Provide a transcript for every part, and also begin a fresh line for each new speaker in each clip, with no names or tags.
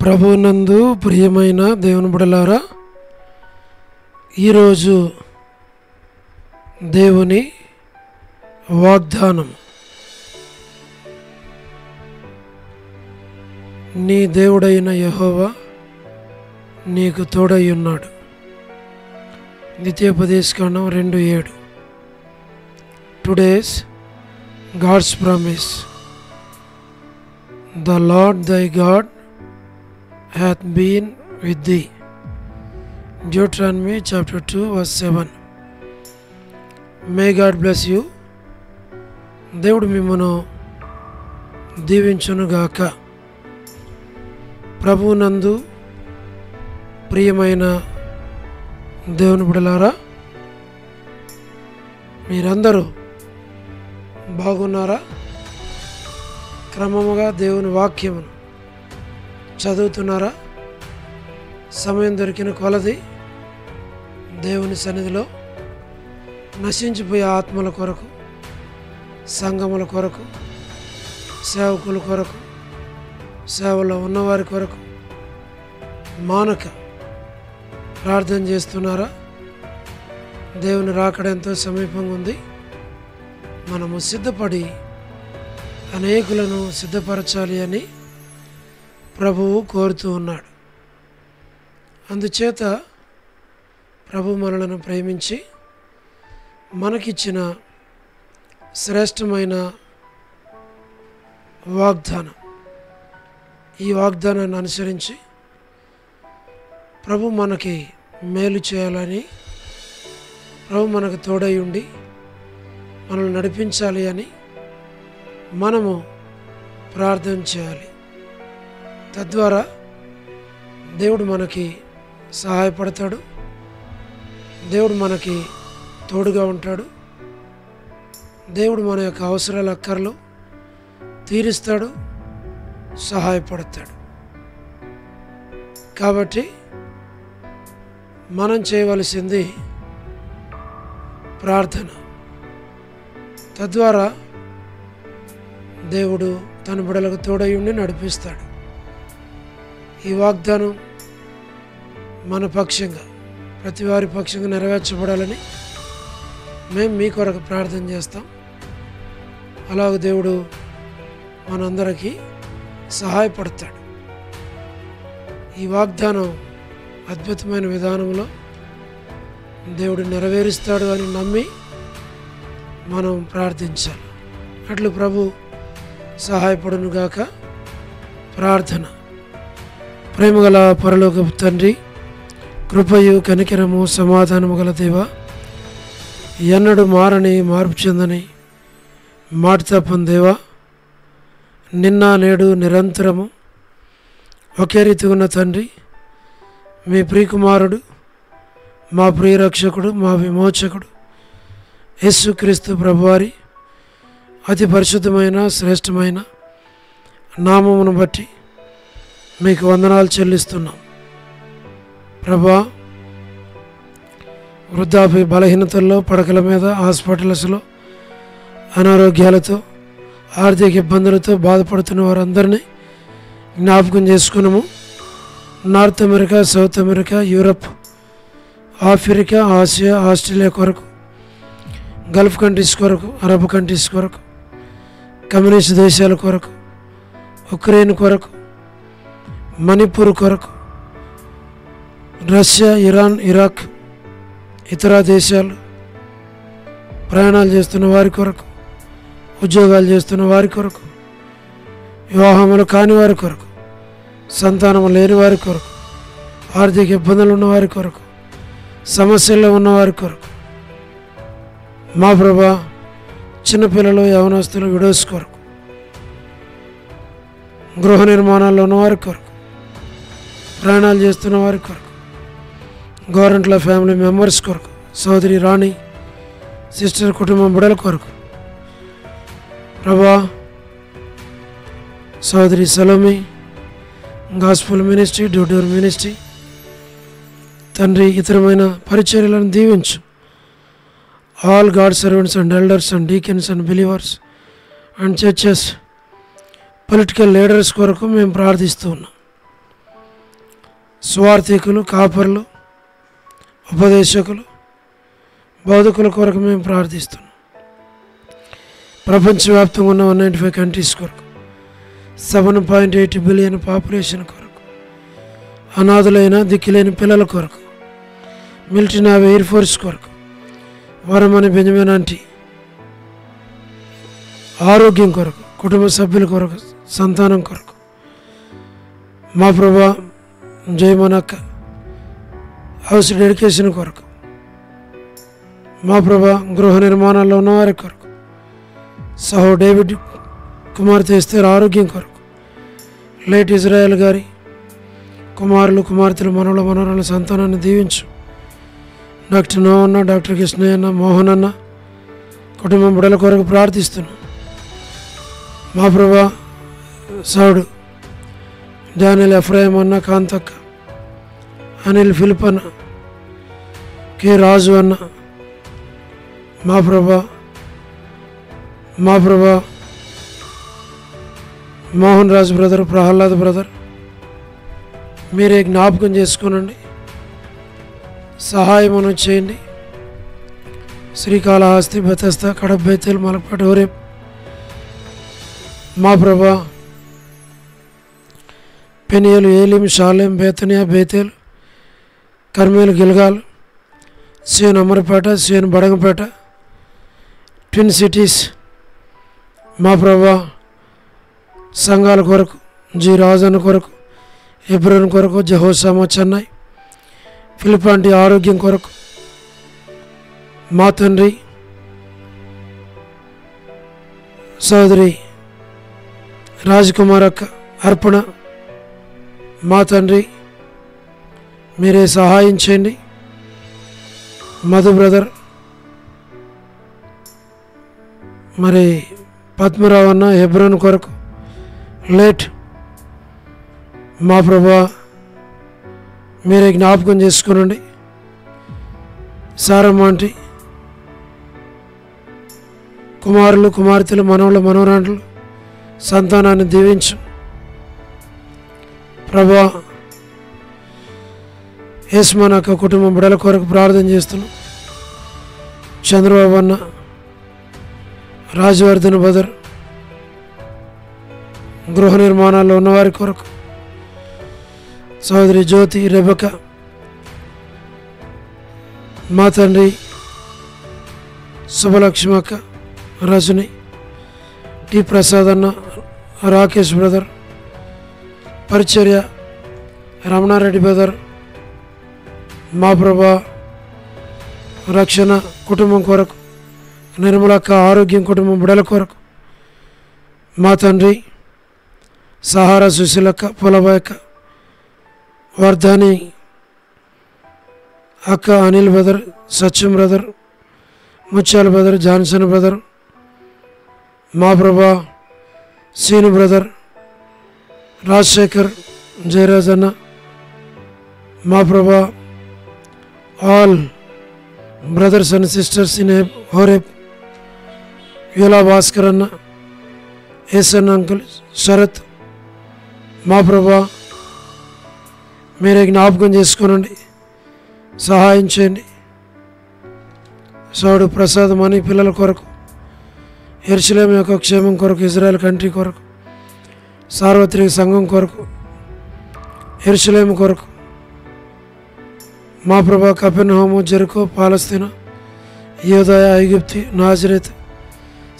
ప్రభువునందు ప్రియమైన దేవుని బిడ్డలారా, ఈరోజు దేవుని వాగ్దానం. నీ దేవుడైన యెహోవా నీకు తోడై ఉన్నాడు. ద్వితీయోపదేశకాండం 2:7. Today's God's promise. The Lord thy God hath been with thee. Deuteronomy chapter 2 verse 7. May God bless you. దేవుడు మిమ్మను దీవించునుగాక. ప్రభువునందు ప్రియమైన దేవుని బిడ్డలారా, మీరందరూ బాగున్నారా? క్రమముగా దేవుని వాక్యమును చదువుతున్నారా? సమయం దొరికిన కొలది దేవుని సన్నిధిలో నశించిపోయే ఆత్మల కొరకు, సంఘముల కొరకు, సేవకుల కొరకు, సేవలో ఉన్నవారి కొరకు మానక ప్రార్థన చేస్తున్నారా? దేవుని రాకడ ఎంతో సమీపంగా ఉంది. మనము సిద్ధపడి అనేకులను సిద్ధపరచాలి అని ప్రభువు కోరుతూ ఉన్నాడు. అందుచేత ప్రభు మనలను ప్రేమించి మనకిచ్చిన శ్రేష్టమైన వాగ్దానం, ఈ వాగ్దానాన్ని అనుసరించి ప్రభు మనకి మేలు చేయాలని, ప్రభు మనకు తోడై ఉండి మనల్ని నడిపించాలి అని మనము ప్రార్థన చేయాలి. తద్వారా దేవుడు మనకి సహాయపడతాడు, దేవుడు మనకి తోడుగా ఉంటాడు, దేవుడు మన యొక్క అవసరాల అక్కర్లు తీరుస్తాడు, సహాయపడతాడు. కాబట్టి మనం చేయవలసింది ప్రార్థన. తద్వారా దేవుడు తన బిడ్డలకు తోడై ఉండి నడిపిస్తాడు. ఈ వాగ్దానం మన పక్షంగా, ప్రతి వారి పక్షంగా నెరవేర్చబడాలని మేము మీ కొరకు ప్రార్థన చేస్తాం. అలాగే దేవుడు మనందరికీ సహాయపడతాడు. ఈ వాగ్దానం అద్భుతమైన విధానంలో దేవుడు నెరవేరుస్తాడు అని నమ్మి మనం ప్రార్థించాలి. అట్లు ప్రభు సహాయపడునుగాక. ప్రార్థన. ప్రేమగల పరలోకపు తండ్రి, కృపయు కనికరము సమాధానము గల దేవ, ఎన్నడూ మారని మార్పు చెందని మాట తప్పని దేవ, నిన్న నేడు నిరంతరము ఒకే రీతి ఉన్న తండ్రి, మీ ప్రియకుమారుడు, మా ప్రియరక్షకుడు, మా విమోచకుడు యేసుక్రీస్తు ప్రభువారి అతి పరిశుద్ధమైన శ్రేష్టమైన నామమును బట్టి మీకు వందనాలు చెల్లిస్తున్నాం. ప్రభా, వృద్ధాప్య బలహీనతల్లో, పడకల మీద, హాస్పిటల్స్లో అనారోగ్యాలతో, ఆర్థిక ఇబ్బందులతో బాధపడుతున్న వారందరినీ జ్ఞాపకం చేసుకున్నాము. North America, south America, Europe, Africa, Asia, Australia కొరకు, గల్ఫ్ కంట్రీస్ కొరకు, అరబ్ కంట్రీస్ కొరకు, కమ్యూనిస్ట్ దేశాల కొరకు, ఉక్రెయిన్ కొరకు, మణిపూర్ కొరకు, రష్యా, ఇరాన్, ఇరాక్, ఇతర దేశాలు ప్రయాణాలు చేస్తున్న వారి కొరకు, ఉద్యోగాలు చేస్తున్న వారి కొరకు, వివాహములు కాని వారి కొరకు, సంతానము లేని వారి కొరకు, ఆర్థిక ఇబ్బందులు ఉన్నవారి కొరకు, సమస్యల్లో ఉన్నవారి కొరకు, మా ప్రభా, చిన్నపిల్లలు, యవనస్తులు, విడోస్ కొరకు, గృహ నిర్మాణాల్లో ఉన్నవారి కొరకు, ప్రయాణాలు చేస్తున్న వారి కొరకు, గవర్నమెంట్ల ఫ్యామిలీ మెంబర్స్ కొరకు, సోదరి రాణి సిస్టర్ కుటుంబం బిడ్డల కొరకు, ప్రభా, సోదరి Salomi gospel ministry, door ministry తండ్రి, ఇతరమైన పరిచర్యలను దీవించు. all God's servants and elders and deacons and believers and churches, political leaders కొరకు మేము ప్రార్థిస్తూ ఉన్నాం. స్వార్థికులు, కాపర్లు, ఉపదేశకులు, బోధకుల కొరకు మేము ప్రార్థిస్తున్నాం. ప్రపంచవ్యాప్తంగా ఉన్న 195 కంట్రీస్ కొరకు, 7.8 బిలియన్ పాపులేషన్ కొరకు, అనాథులైన దిక్కులేని పిల్లల కొరకు, మిలిటరీ, నేవీ, ఎయిర్ ఫోర్స్ కొరకు, వరమని బెంజమిన్ ఆంటీ ఆరోగ్యం కొరకు, కుటుంబ సభ్యుల కొరకు, సంతానం కొరకు, మా ప్రభా జయమనక్క హౌస్ డెడికేషన్ కొరకు, మా ప్రభా గృహ నిర్మాణాల్లో ఉన్నవారి కొరకు, సహో డేవిడ్ కుమార్తె ఎస్తేర్ ఆరోగ్యం కొరకు, లేట్ ఇజ్రాయెల్ గారి కుమారులు, కుమార్తెలు, మనవల, మనవరాల సంతానాన్ని దీవించు. డాక్టర్ నోవన్న, డాక్టర్ కృష్ణయ్యన్న, మోహన్ అన్న కుటుంబం బిడ్డల కొరకు ప్రార్థిస్తున్నాం. మా ప్రభా సౌడు డానియల్, ఎఫ్రాయిం అన్న, కాంతక్క, అనిల్, ఫిలిప్ అన్న, కె రాజు అన్న, మా ప్రభా మోహన్ రాజు బ్రదర్, ప్రహ్లాద్ బ్రదర్ మీరే జ్ఞాపకం చేసుకునండి, సహాయం చేయండి. శ్రీకాళహస్తి, బెతస్తా, కడప, బేతేల్, మలక్పేట, ఓరేం మా ప్రభా Peniel, Elim, Shalem, Bethania, Bethel, Carmel, Gilgal, సేన్ అమరపేట, సేన్ బడంగపేట, ట్విన్ సిటీస్ మా ప్రభా సంఘాల కొరకు, జి రాజన్ కొరకు, ఎబ్రోన్ కొరకు, జహోసామా చెన్నై, ఫిలిపాంటి ఆరోగ్యం కొరకు, మా తండ్రి సోదరి రాజ్కుమార్ అక్క అర్పణ, మా తండ్రి మీరే సహాయం చేయండి. మధు బ్రదర్, మరి పద్మరావు అన్న హెబ్రోన్ కొరకు, లేట్ మా ప్రభా మీరే జ్ఞాపకం చేసుకునండి. సారమ్మ ఆంటీ కుమారులు, కుమార్తెలు, మనవలు, మనవరాండ్లు సంతానాన్ని దీవించు. ప్రభా యేస్మాన్ అక్క కుటుంబం బిడ్డల కొరకు ప్రార్థన చేస్తున్నాం. చంద్రబాబు అన్న, రాజవర్ధన్ బదర్ గృహ నిర్మాణాల్లో ఉన్నవారి కొరకు, సోదరి జ్యోతి, రెబక, మా తండ్రి శుభలక్ష్మి అక్క, రజని, టి ప్రసాద్ అన్న, రాకేష్ బ్రదర్, పరిచర్య, రమణారెడ్డి బ్రదర్, మా ప్రభా రక్షణ కుటుంబం కొరకు, నిర్మలక్క ఆరోగ్యం కుటుంబం బిడల కొరకు, మా తండ్రి సహారా, సుశీలక్క, పొలబాయక్క, వర్ధాని అక్క, Anil brother, Satyam brother, Mutyala brother, Johnson brother, మా ప్రభా సీను బ్రదర్, రాజశేఖర్, జయరాజ్ అన్న, మా ప్రభా all brothers and sisters in Horeb, యులా భాస్కర్ అన్న, ఏసన్ అంకుల్, శరత్, మా ప్రభా మీరే జ్ఞాపకం చేసుకోనండి, సహాయం చేయండి. సోడు ప్రసాద్ మణి పిల్లల కొరకు, యెరూషలేము యొక్క క్షేమం కొరకు, ఇజ్రాయెల్ కంట్రీ కొరకు, సార్వత్రిక సంఘం కొరకు, యెరూషలేము కొరకు, మా ప్రభా కపెర్నహూము, జెరికో, పాలస్తీనా, యూదయ, ఐగుప్తు, నాజరేత్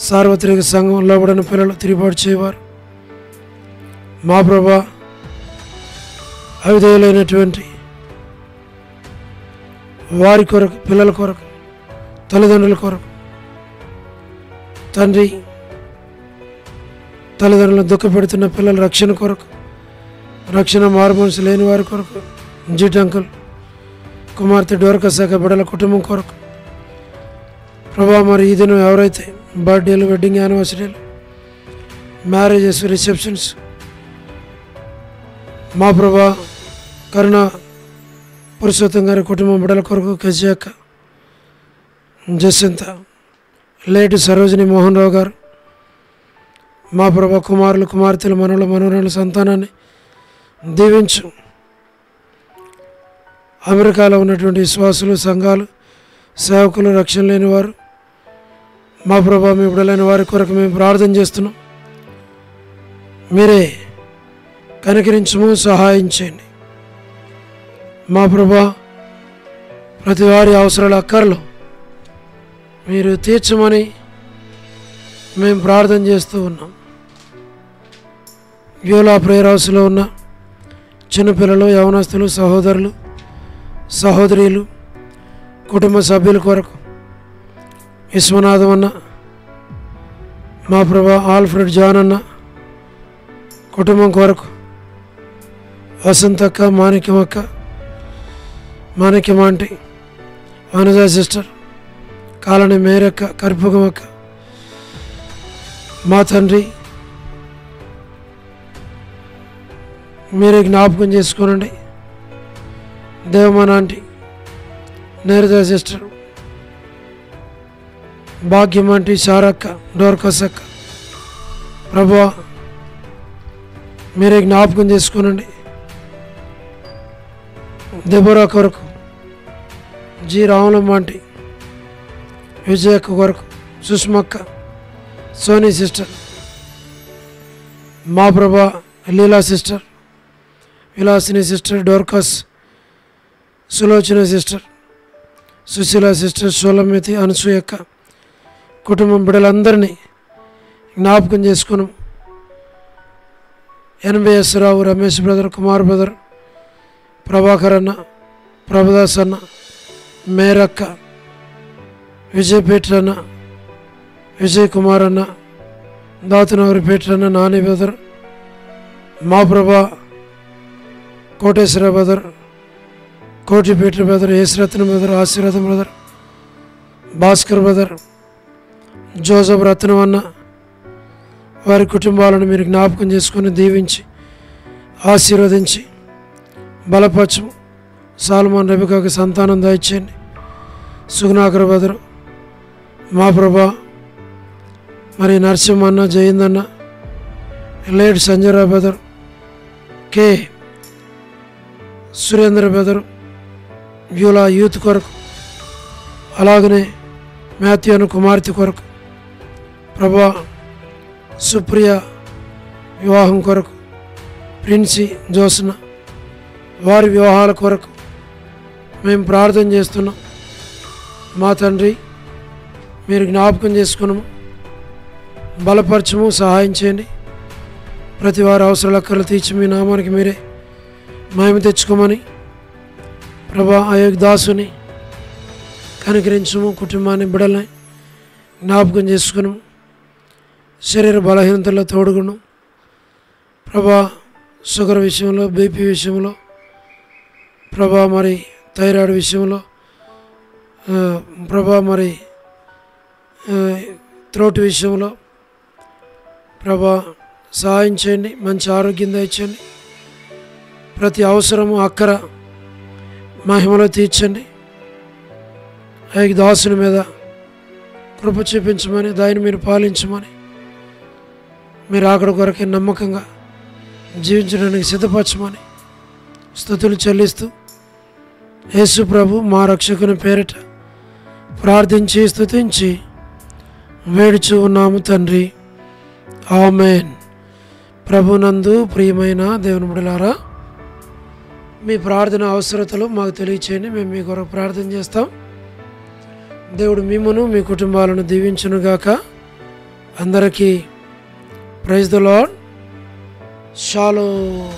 సార్వత్రిక సంఘం, లోబడిన పిల్లలు, తిరుగుబాటు చేయవారు, మా ప్రభా అవిధేయులైనటువంటి వారి కొరకు, పిల్లల కొరకు, తల్లిదండ్రుల కొరకు, తండ్రి తల్లిదండ్రులను దుఃఖపెడుతున్న పిల్లల రక్షణ కొరకు, రక్షణ మారుమనసు లేని వారి కొరకు, జీట్ అంకుల్ కుమార్తె డోరక శాఖ బిడ్డల కుటుంబం కొరకు ప్రభా, మరి ఈ దినం ఎవరైతే బర్త్డేలు, వెడ్డింగ్ యానివర్సరీలు, మ్యారేజెస్, రిసెప్షన్స్, మా ప్రభా కరుణ పురుషోత్తం గారి కుటుంబం బిడ్డల కొరకు, కజ్జాక, జసింత, లేటు సరోజిని మోహన్ రావు గారు, మా ప్రభా కుమారులు, కుమార్తెలు, మనవలు, మనవరాళ్ళ సంతానాన్ని దీవించు. అమెరికాలో ఉన్నటువంటి విశ్వాసులు, సంఘాలు, సేవకులు, రక్షణ లేని వారు, మా ప్రభా మీ బిడ్డలైన వారి కొరకు మేము ప్రార్థన చేస్తున్నాం. మీరే కనికరించము, సహాయం చేయండి. మా ప్రభా ప్రతి వారి అవసరాల అక్కర్లు మీరు తీర్చమని మేము ప్రార్థన చేస్తూ ఉన్నాం. యోలా ప్రేయర్ హౌస్లో ఉన్న చిన్నపిల్లలు, యవనస్తులు, సహోదరులు, సహోదరీలు, కుటుంబ సభ్యుల కొరకు విశ్వనాథం అన్న, మా ప్రభా ఆల్ఫ్రెడ్ జాన్ అన్న కుటుంబం కొరకు, వసంతక్క, మాణిక్యమక్క, మాణిక్యమాంటి, వనజ సిస్టర్, కాలనీ మేరక్క, కర్పూగమక్క, మా తండ్రి మీరే జ్ఞాపకం చేసుకోనండి. దేవమాన ఆంటీ, నేరద సిస్టర్, భాగ్యం ఆంటీ, శారక్క, డోర్కస్ అక్క, ప్రభువా మీరే జ్ఞాపకం చేసుకోనండి. దెబోరా కొరకు, జి రాములమ్మ ఆంటీ, విజయక్క కొరకు, సుష్మక్క, సోనీ సిస్టర్, మా ప్రభా Leela sister, Vilasini sister, Dorcas, Sulochana sister, Susheela sister, సోలమితి, అనసూయక్క కుటుంబం బిడ్డలందరినీ జ్ఞాపకం చేసుకున్నాం. NBS Rao, Ramesh brother, Kumar brother, Prabhakar అన్న, ప్రభుదాస్ అన్న, మేరక్క, విజయ్ పీటర్ అన్న, విజయ్ కుమార్ అన్న, దాతునగరి పీటర్ అన్న, నాని బ్రదర్, మా ప్రభా కోటేశ్వర బ్రదర్, కోటి పీటర్ బ్రదర్, యేసురత్న బ్రదర్, ఆశీర్వాదం బ్రదర్, భాస్కర్ బ్రదర్, జోసఫ్ రత్నం అన్న వారి కుటుంబాలను మీరు జ్ఞాపకం చేసుకొని దీవించి ఆశీర్వదించి బలపరచము. సాల్మాన్ రెబికాకి సంతానం దయచేయండి. సుగుణాకర్ బ్రదర్, మా ప్రభా మరి నరసింహన్న, జయిందన్న, లేడ్ సంజయరావు బ్రదర్, కే సురేంద్ర బ్రదర్, యూలా యూత్ కొరకు, అలాగనే మాథ్యూ అను కుమార్తె కొరకు, ప్రభా సుప్రియ వివాహం కొరకు, ప్రిన్సీ, జోస్న వారి వివాహాల కొరకు మేము ప్రార్థన చేస్తున్నాం. మా తండ్రి మీరు జ్ఞాపకం చేసుకున్నాము, బలపరచము, సహాయం చేయండి. ప్రతి వారి అవసరాల అక్కర్లు తీర్చి మీ నామానికి మీరే మహిమ తెచ్చుకోమని ప్రభా అయోగ్ దాసుని కనికరించము, కుటుంబాన్ని బిడ్డల్ని జ్ఞాపకం చేసుకున్నాము. శరీర బలహీనతల్లో తోడుగును ప్రభా, షుగర్ విషయంలో, బీపీ విషయంలో ప్రభా, మరి థైరాయిడ్ విషయంలో ప్రభా, మరి త్రోట్ విషయంలో ప్రభా సహాయం చేయండి. మంచి ఆరోగ్యం దయచేయండి. ప్రతి అవసరము అక్కర మహిమలో తీర్చండి. దాసుని మీద కృప చూపించమని, దాన్ని మీరు పాలించమని, మీరు అక్కడ కొరకే నమ్మకంగా జీవించడానికి సిద్ధపరచమని స్తుతులు చెల్లిస్తూ యేసు ప్రభు మా రక్షకుని పేరిట ప్రార్థించి స్తుతించి వేడుచు ఉన్నాము తండ్రి, ఆమేన్. ప్రభునందు ప్రియమైన దేవుని బిడ్డలారా, మీ ప్రార్థన అవసరతలు మాకు తెలియచేయండి. మేము మీ కొరకు ప్రార్థన చేస్తాం. దేవుడు మిమ్మును మీ కుటుంబాలను దీవించునుగాక. అందరికీ ప్రైజ్ ద లార్డ్. షాలోమ్.